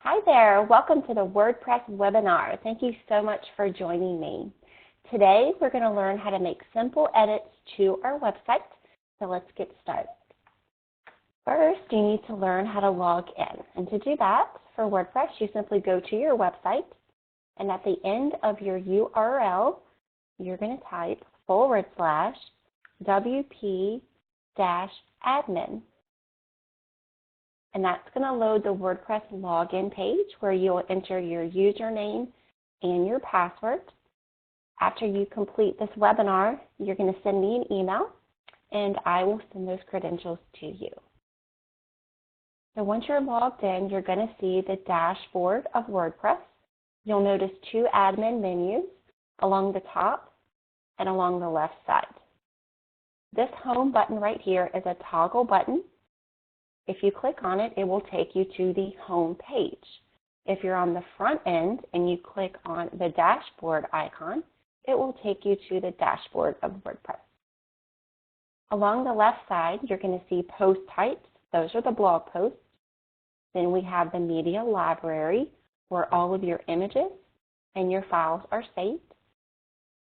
Hi there, welcome to the WordPress webinar. Thank you so much for joining me. Today we're going to learn how to make simple edits to our website. So let's get started. First, you need to learn how to log in. And to do that, for WordPress, you simply go to your website, and at the end of your URL, you're going to type /wp-admin. And that's going to load the WordPress login page where you'll enter your username and your password. After you complete this webinar, you're going to send me an email, and I will send those credentials to you. So once you're logged in, you're going to see the dashboard of WordPress. You'll notice two admin menus along the top and along the left side. This home button right here is a toggle button. If you click on it, it will take you to the home page. If you're on the front end and you click on the dashboard icon, it will take you to the dashboard of WordPress. Along the left side, you're going to see post types. Those are the blog posts. Then we have the media library where all of your images and your files are saved.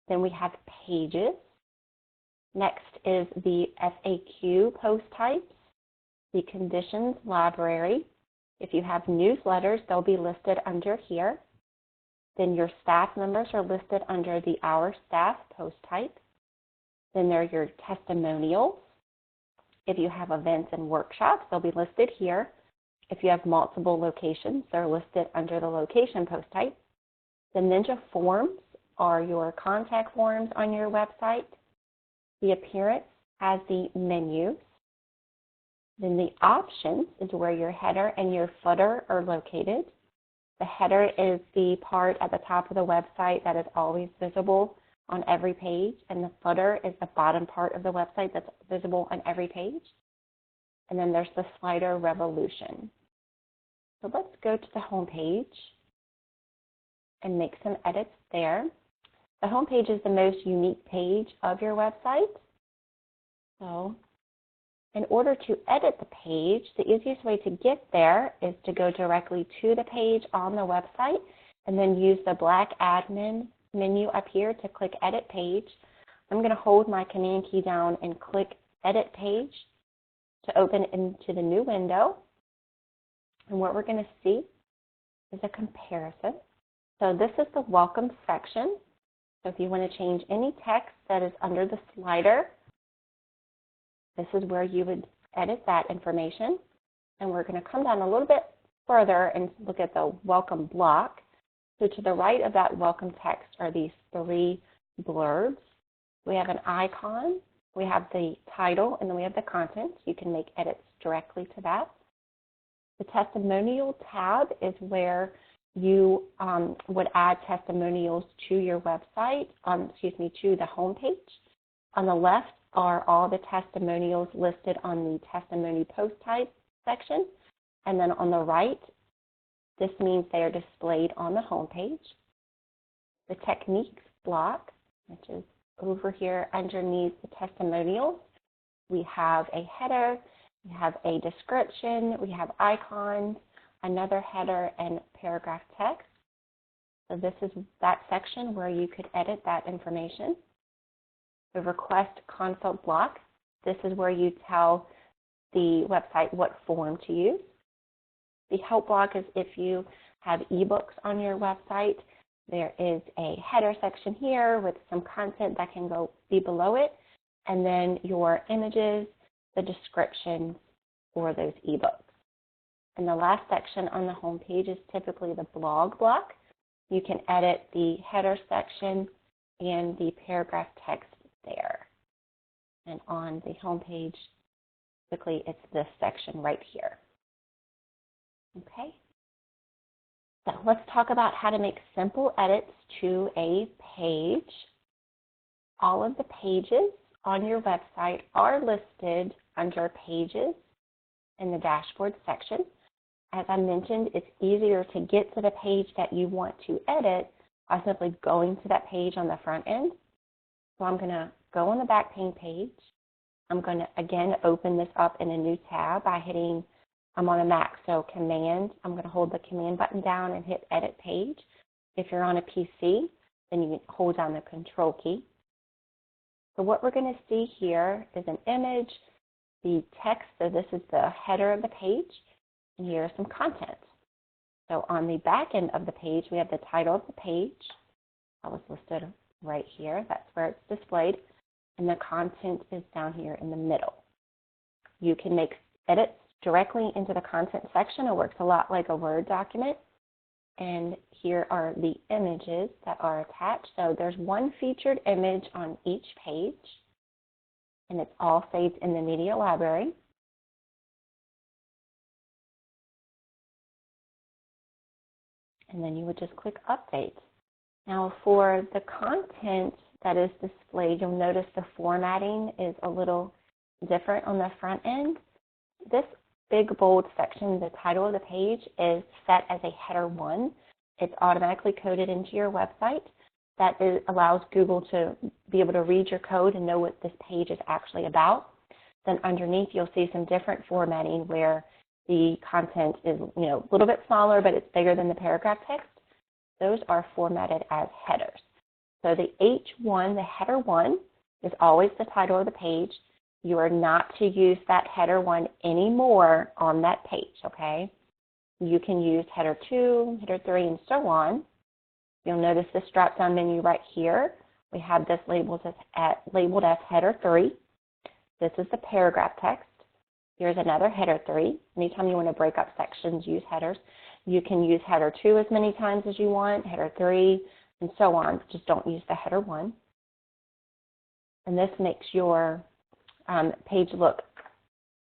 Then we have pages. Next is the FAQ post types. The conditions library. If you have newsletters, they'll be listed under here. Then your staff members are listed under the Our Staff post type. Then there are your testimonials. If you have events and workshops, they'll be listed here. If you have multiple locations, they're listed under the location post type. The Ninja forms are your contact forms on your website. The appearance has the menus. Then the options is where your header and your footer are located. The header is the part at the top of the website that is always visible on every page, and the footer is the bottom part of the website that's visible on every page. And then there's the slider revolution. So let's go to the home page and make some edits there. The home page is the most unique page of your website. So in order to edit the page, the easiest way to get there is to go directly to the page on the website and then use the black admin menu up here to click Edit Page. I'm going to hold my Command key down and click Edit Page to open into the new window. And what we're going to see is a comparison. So this is the Welcome section. So if you want to change any text that is under the slider, this is where you would edit that information. And we're going to come down a little bit further and look at the welcome block. So to the right of that welcome text are these three blurbs. We have an icon, we have the title, and then we have the content. You can make edits directly to that. The testimonial tab is where you would add testimonials to your website, to the home page. On the left are all the testimonials listed on the testimony post type section. And then on the right, this means they are displayed on the home page. The techniques block, which is over here underneath the testimonials, we have a header, we have a description, we have icons, another header, and paragraph text. So this is that section where you could edit that information. The request consult block, this is where you tell the website what form to use. The help block is if you have ebooks on your website. There is a header section here with some content that can be below it, and then your images, the description for those ebooks. And the last section on the home page is typically the blog block. You can edit the header section and the paragraph text there. And on the home page, typically it's this section right here. Okay. So let's talk about how to make simple edits to a page. All of the pages on your website are listed under Pages in the Dashboard section. As I mentioned, it's easier to get to the page that you want to edit by simply going to that page on the front end. So I'm going to go on the back pane page. I'm going to, again, open this up in a new tab by hitting I'm on a Mac, so Command, I'm going to hold the Command button down and hit Edit Page. If you're on a PC, then you hold down the Control key. So what we're going to see here is an image, the text, so this is the header of the page, and here is some content. So on the back end of the page, we have the title of the page. That was listed right here. That's where it's displayed. And the content is down here in the middle. You can make edits directly into the content section. It works a lot like a Word document. And here are the images that are attached. So there's one featured image on each page, and it's all saved in the media library. And then you would just click Update. Now for the content that is displayed, you'll notice the formatting is a little different on the front end. This big bold section, the title of the page, is set as a header 1. It's automatically coded into your website. That allows Google to be able to read your code and know what this page is actually about. Then underneath, you'll see some different formatting where the content is, a little bit smaller, but it's bigger than the paragraph text. Those are formatted as headers. So the H1, the header 1, is always the title of the page. You are not to use that header 1 anymore on that page, okay? You can use header 2, header 3, and so on. You'll notice this drop-down menu right here. We have this labeled as header 3. This is the paragraph text. Here's another header 3. Anytime you want to break up sections, use headers. You can use header 2 as many times as you want, header 3, and so on. Just don't use the header 1. And this makes your page look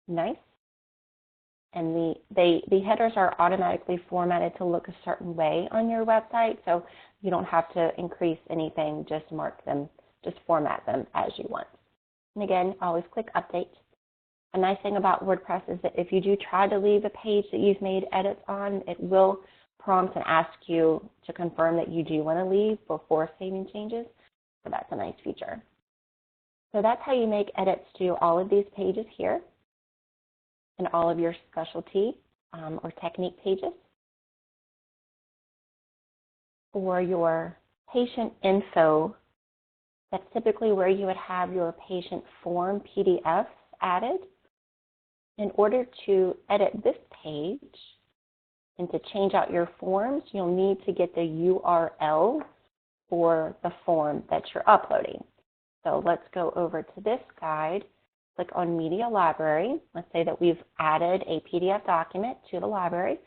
nice. And the headers are automatically formatted to look a certain way on your website, so you don't have to increase anything, just mark them, just format them as you want. And again, always click Update. A nice thing about WordPress is that if you do try to leave a page that you've made edits on, it will prompt and ask you to confirm that you do want to leave before saving changes, so that's a nice feature. So that's how you make edits to all of these pages here and all of your specialty or technique pages. For your patient info, that's typically where you would have your patient form PDFs added. In order to edit this page and to change out your forms, you'll need to get the URL for the form that you're uploading. So let's go over to this guide. Click on Media Library. Let's say that we've added a PDF document to the library.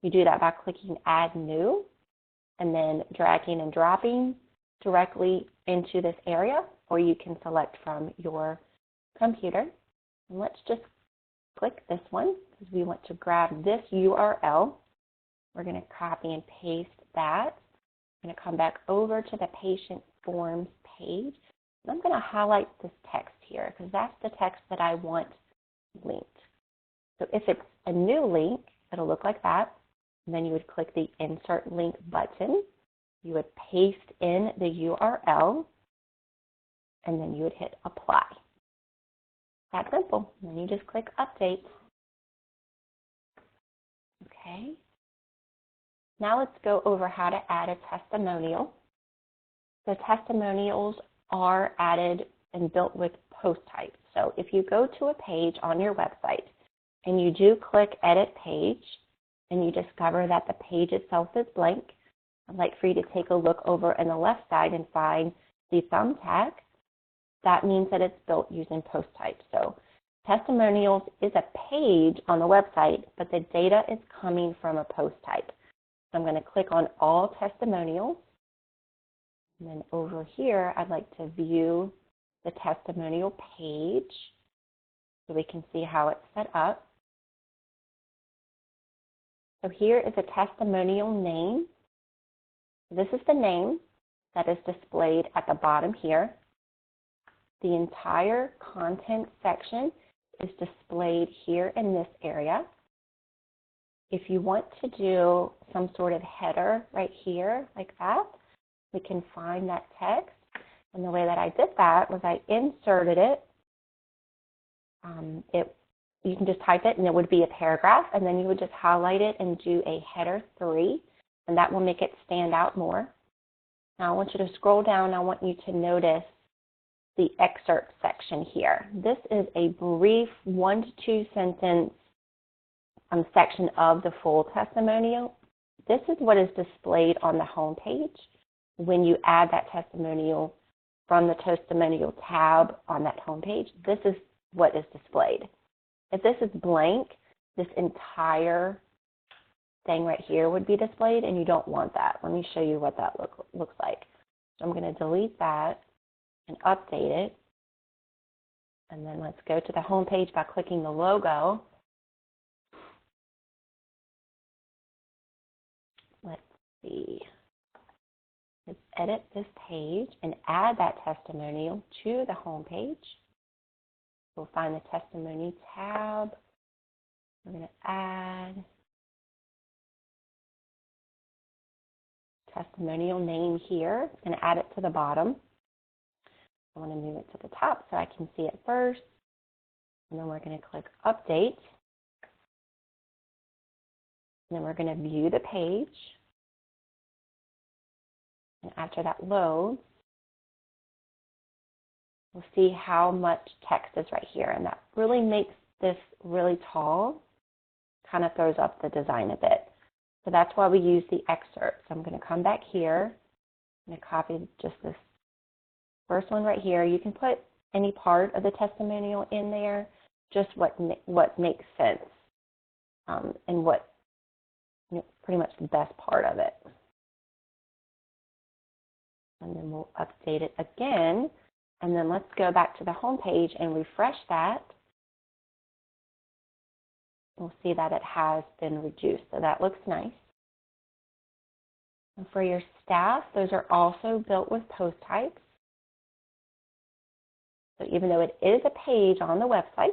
You do that by clicking Add New and then dragging and dropping directly into this area, or you can select from your computer. And let's just click this one because we want to grab this URL. We're going to copy and paste that. I'm going to come back over to the patient forms page. And I'm going to highlight this text here because that's the text that I want linked. So if it's a new link, it'll look like that. And then you would click the Insert Link button. You would paste in the URL, and then you would hit Apply. That's simple. And then you just click Update. Okay. Now let's go over how to add a testimonial. The testimonials are added and built with post types. So if you go to a page on your website and you do click Edit Page and you discover that the page itself is blank, I'd like for you to take a look over on the left side and find the thumb tag. That means that it's built using post types. So testimonials is a page on the website, but the data is coming from a post type. So I'm going to click on All Testimonials. And then over here, I'd like to view the testimonial page so we can see how it's set up. So here is a testimonial name. This is the name that is displayed at the bottom here. The entire content section is displayed here in this area. If you want to do some sort of header right here like that, we can find that text. And the way that I did that was I inserted it. It you can just type it and it would be a paragraph, and then you would just highlight it and do a header 3, and that will make it stand out more. Now I want you to scroll down. I want you to notice the excerpt section here. This is a brief 1 to 2 sentence section of the full testimonial. This is what is displayed on the home page when you add that testimonial from the testimonial tab on that home page. This is what is displayed. If this is blank, this entire thing right here would be displayed, and you don't want that. Let me show you what that looks like. So I'm going to delete that and update it. And then let's go to the home page by clicking the logo. Let's see. Let's edit this page and add that testimonial to the home page. We'll find the testimony tab. We're going to add testimonial name here. I'm going to add it to the bottom. I want to move it to the top so I can see it first. And then we're going to click Update. And then we're going to view the page. And after that loads, we'll see how much text is right here. And that really makes this really tall, kind of throws up the design a bit. So that's why we use the excerpt. So I'm going to come back here. I'm going to copy just this first one right here. You can put any part of the testimonial in there, just what makes sense and what pretty much the best part of it. And then we'll update it again. And then let's go back to the home page and refresh that. We'll see that it has been reduced. So that looks nice. And for your staff, those are also built with post types. So even though it is a page on the website,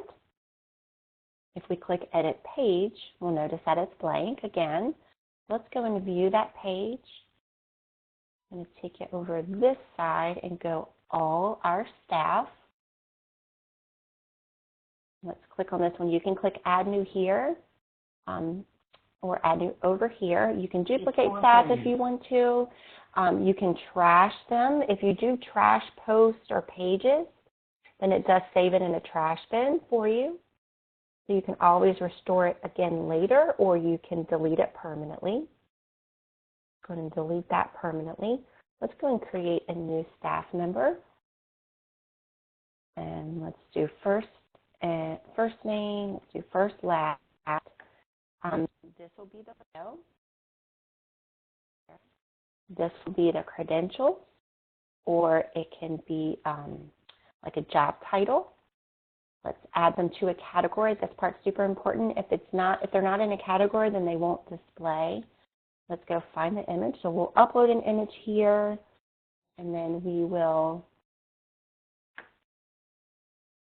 if we click Edit Page, we'll notice that it's blank again. Let's go and view that page. I'm going to take you over this side and go All Our Staff. Let's click on this one. You can click Add New here or Add New over here. You can duplicate staff if you want to. You can trash them. If you do trash posts or pages, then it does save it in a trash bin for you. So you can always restore it again later, or you can delete it permanently. Go ahead and delete that permanently. Let's go and create a new staff member. And let's do first name, let's do first, last. This will be the bio. This will be the credentials, or it can be like a job title. Let's add them to a category. This part's super important. If they're not in a category, then they won't display. Let's go find the image. So we'll upload an image here, and then we will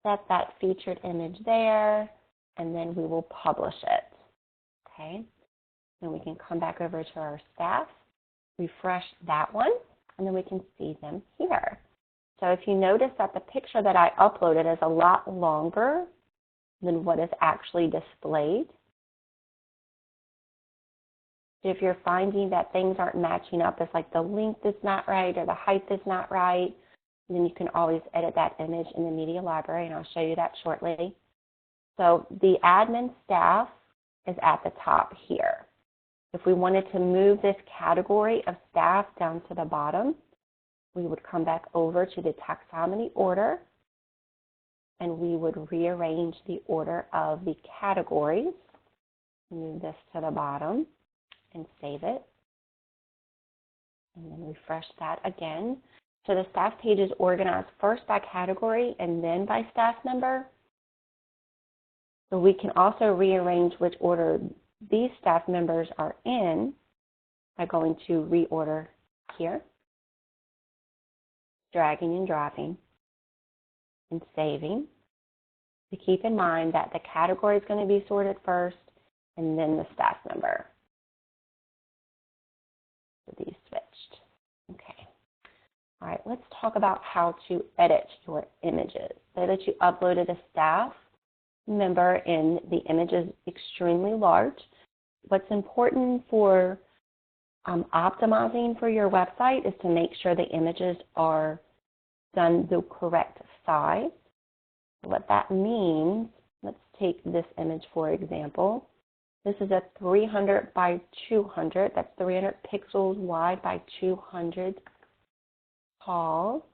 set that featured image there, and then we will publish it. Okay? Then we can come back over to our staff, refresh that one, and then we can see them here. So if you notice that the picture that I uploaded is a lot longer than what is actually displayed. If you're finding that things aren't matching up, it's like the length is not right or the height is not right, then you can always edit that image in the media library, and I'll show you that shortly. So the admin staff is at the top here. If we wanted to move this category of staff down to the bottom, we would come back over to the taxonomy order, and we would rearrange the order of the categories. Move this to the bottom and save it. And then refresh that again. So the staff page is organized first by category and then by staff member. So we can also rearrange which order these staff members are in by going to reorder here, dragging and dropping, and saving. To keep in mind that the category is going to be sorted first and then the staff member. So these switched. Okay. All right, let's talk about how to edit your images. Say that you uploaded a staff. member and the image is extremely large. What's important for optimizing for your website is to make sure the images are done the correct size. What that means, let's take this image for example. This is a 300 by 200. That's 300 pixels wide by 200 tall.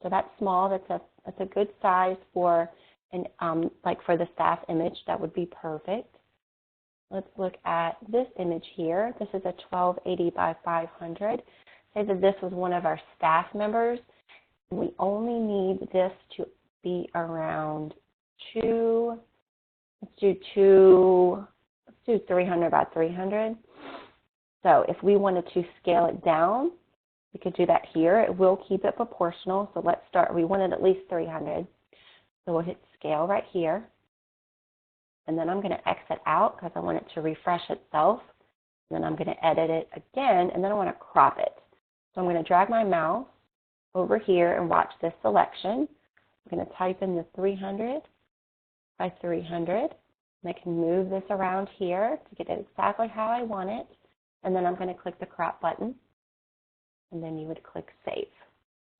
So that's small. That's a good size for an like for the staff image. That would be perfect. Let's look at this image here. This is a 1280 by 500. Say that this was one of our staff members. We only need this to be around let's do 300 by 300. So if we wanted to scale it down, we could do that here. It will keep it proportional. So let's start. We wanted at least 300. So we'll hit scale right here. And then I'm going to exit out because I want it to refresh itself. And then I'm going to edit it again, and then I want to crop it. So I'm going to drag my mouse over here and watch this selection. I'm going to type in the 300 by 300. And I can move this around here to get it exactly how I want it. And then I'm going to click the crop button. And then you would click save.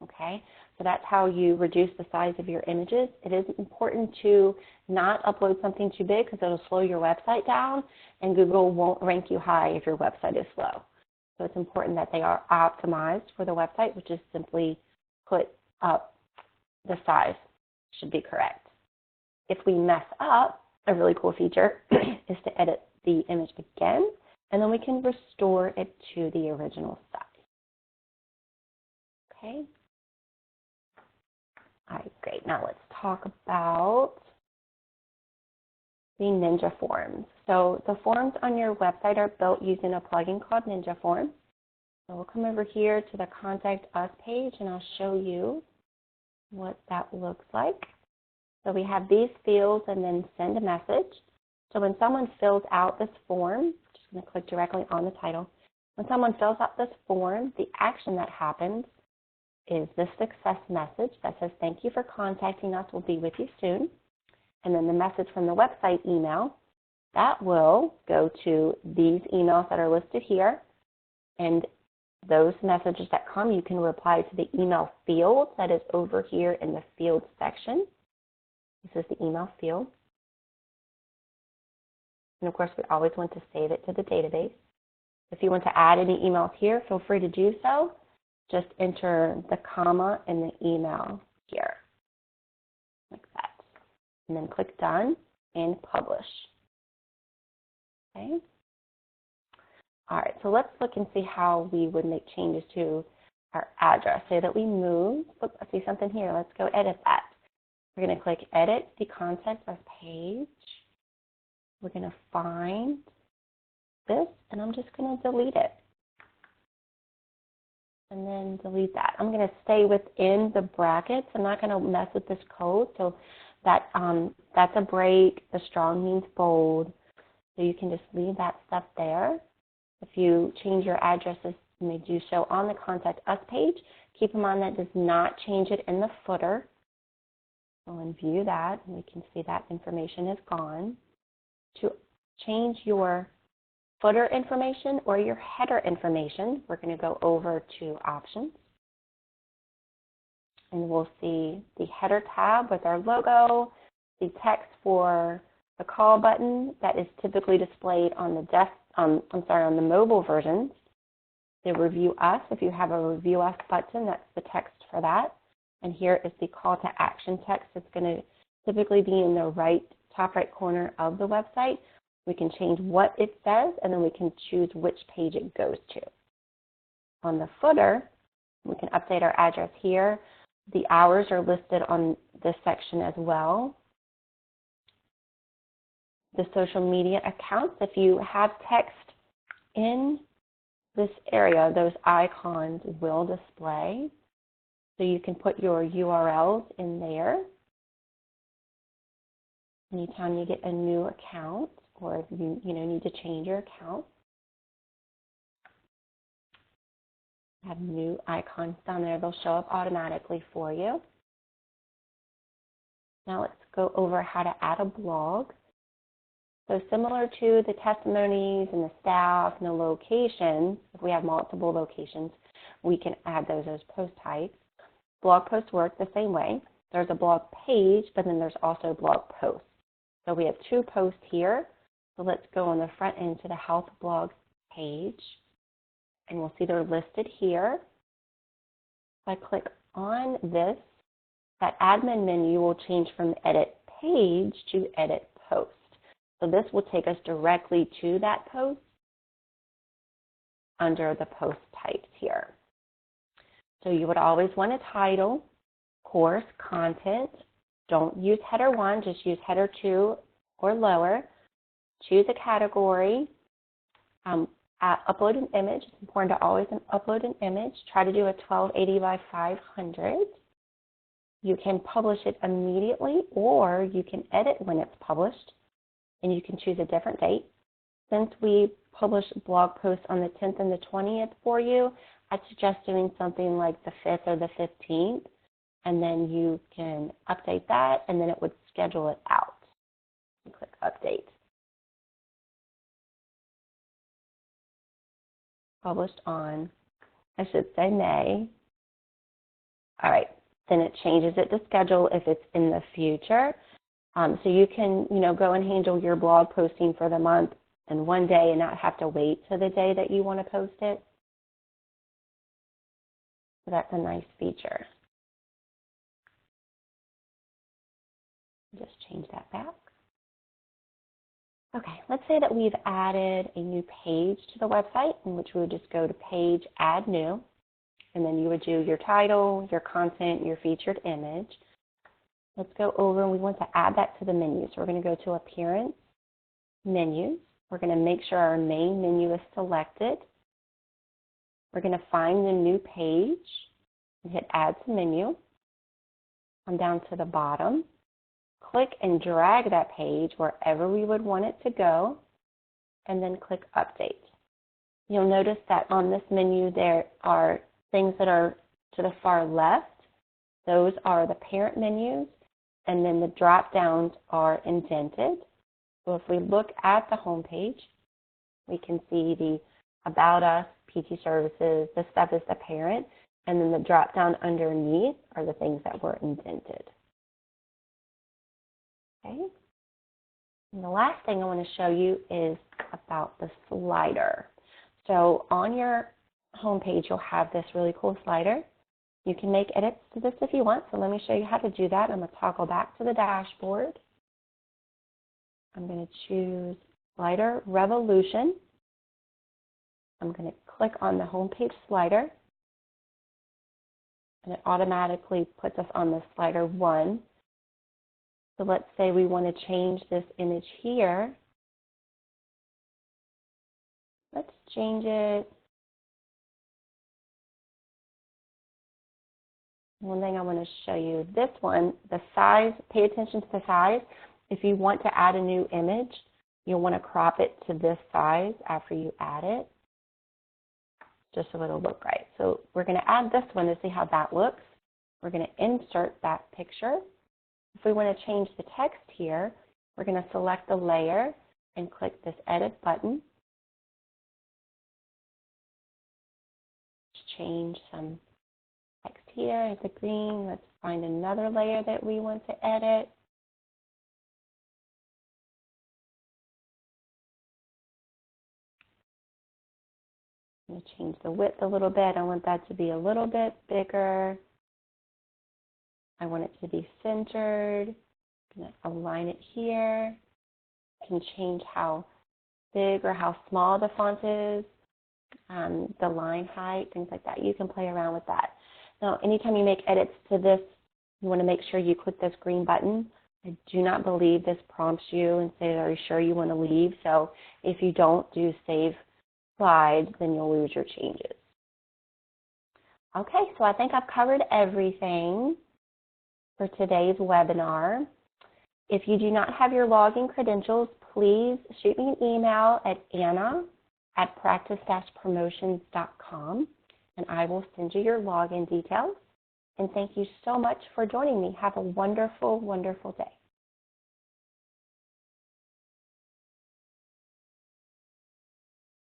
Okay, so that's how you reduce the size of your images. It is important to not upload something too big because it'll slow your website down, and Google won't rank you high if your website is slow. So it's important that they are optimized for the website, which is simply put up the size should be correct. If we mess up, a really cool feature is to edit the image again, and then we can restore it to the original size. Okay. All right, great. Now let's talk about the Ninja forms. So the forms on your website are built using a plugin called Ninja Forms. So we'll come over here to the Contact Us page, and I'll show you what that looks like. So we have these fields and then send a message. So when someone fills out this form, I'm just going to click directly on the title. When someone fills out this form, the action that happens is this success message that says, thank you for contacting us, we'll be with you soon. And then the message from the website email, that will go to these emails that are listed here. And those messages that come, you can reply to the email field that is over here in the field section. This is the email field. And of course, we always want to save it to the database. If you want to add any emails here, feel free to do so. Just enter the comma in the email here, like that. And then click Done and Publish. Okay. All right, so let's look and see how we would make changes to our address. Say that we move, look, I see something here. Let's go edit that. We're going to click Edit the Contact Us page. We're going to find this, and I'm just going to delete it. And then delete that. I'm going to stay within the brackets. I'm not going to mess with this code. So that that's a break. The strong means bold. So you can just leave that stuff there. If you change your addresses, you may do so on the Contact Us page. Keep in mind that does not change it in the footer. So in view that, and we can see that information is gone. To change your footer information or your header information, we're going to go over to Options. And we'll see the header tab with our logo, the text for the call button that is typically displayed on the on the mobile versions. The Review Us, if you have a Review Us button, that's the text for that. And here is the call to action text. It's going to typically be in the top right corner of the website. We can change what it says, and then we can choose which page it goes to. On the footer, we can update our address here. The hours are listed on this section as well. The social media accounts, if you have text in this area, those icons will display. So you can put your URLs in there. Anytime you get a new account, or if you need to change your account. Have new icons down there. They'll show up automatically for you. Now let's go over how to add a blog. So similar to the testimonies and the staff and the locations, if we have multiple locations, we can add those as post types. Blog posts work the same way. There's a blog page, but then there's also blog posts. So we have 2 posts here. So let's go on the front end to the health blog page, and we'll see they're listed here. If I click on this, that admin menu will change from edit page to edit post. So this will take us directly to that post under the post types here. So you would always want a title, course, content. Don't use header 1, just use header 2 or lower. Choose a category. Upload an image. It's important to always upload an image. Try to do a 1280 by 500. You can publish it immediately, or you can edit when it's published, and you can choose a different date. Since we publish blog posts on the 10th and the 20th for you, I'd suggest doing something like the 5th or the 15th, and then you can update that, and then it would schedule it out. Click Update. Published on, I should say May. All right, then it changes it to schedule if it's in the future. So you can, go and handle your blog posting for the month in one day and not have to wait till the day that you want to post it. So that's a nice feature. Just change that back. Okay, let's say that we've added a new page to the website, in which we would just go to Page, Add New, and then you would do your title, your content, your featured image. Let's go over, and we want to add that to the menu. So we're going to go to Appearance, Menus. We're going to make sure our main menu is selected. We're going to find the new page and hit Add to Menu. Come down to the bottom. Click and drag that page wherever we would want it to go, and then click Update. You'll notice that on this menu there are things that are to the far left. Those are the parent menus, and then the drop-downs are indented. So if we look at the home page, we can see the About Us, PT Services, this stuff is the parent, and then the drop-down underneath are the things that were indented. Okay. And the last thing I want to show you is about the slider. So on your home page, you'll have this really cool slider. You can make edits to this if you want. So let me show you how to do that. I'm going to toggle back to the dashboard. I'm going to choose Slider Revolution. I'm going to click on the home page slider, and it automatically puts us on the slider 1. So let's say we want to change this image here. Let's change it. One thing I want to show you, this one, the size, pay attention to the size. If you want to add a new image, you'll want to crop it to this size after you add it, just so it'll look right. So we're going to add this one to see how that looks. We're going to insert that picture. If we want to change the text here, we're going to select the layer and click this Edit button. Let's change some text here. It's a green. Let's find another layer that we want to edit. I'm going to change the width a little bit. I want that to be a little bit bigger. I want it to be centered. I'm going to align it here. I can change how big or how small the font is, the line height, things like that. You can play around with that. Now, anytime you make edits to this, you want to make sure you click this green button. I do not believe this prompts you and says, are you sure you want to leave? So if you don't do Save Slide, then you'll lose your changes. Okay, so I think I've covered everything for today's webinar. If you do not have your login credentials, please shoot me an email at anna@practice-promotions.com, and I will send you your login details. And thank you so much for joining me. Have a wonderful, wonderful day.